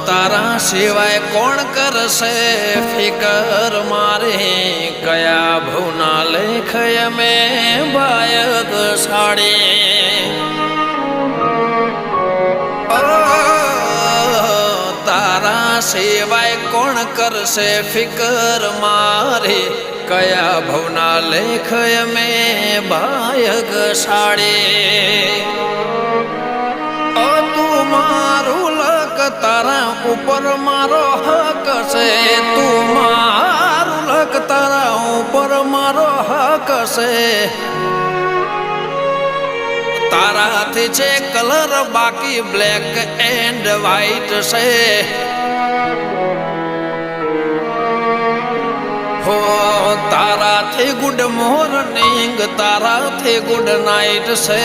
તારા સિવાય કોણ કરશે ફિકર મારે કયા ભવના લેખ મેં બાયક સાડી તારા સિવાય કોણ કરશે ફિકર મારે કયા ભવના લેખ મેં બાયક સાડી મારું લક તારા ઉપર મારો હક છે તું મારું લક તારા ઉપર મારો હક છે તારાથી છે કલર બાકી બ્લેક એન્ડ વ્હાઈટ છે હો તારાથી ગુડ મોર્નિંગ તારાથી ગુડ નાઇટ છે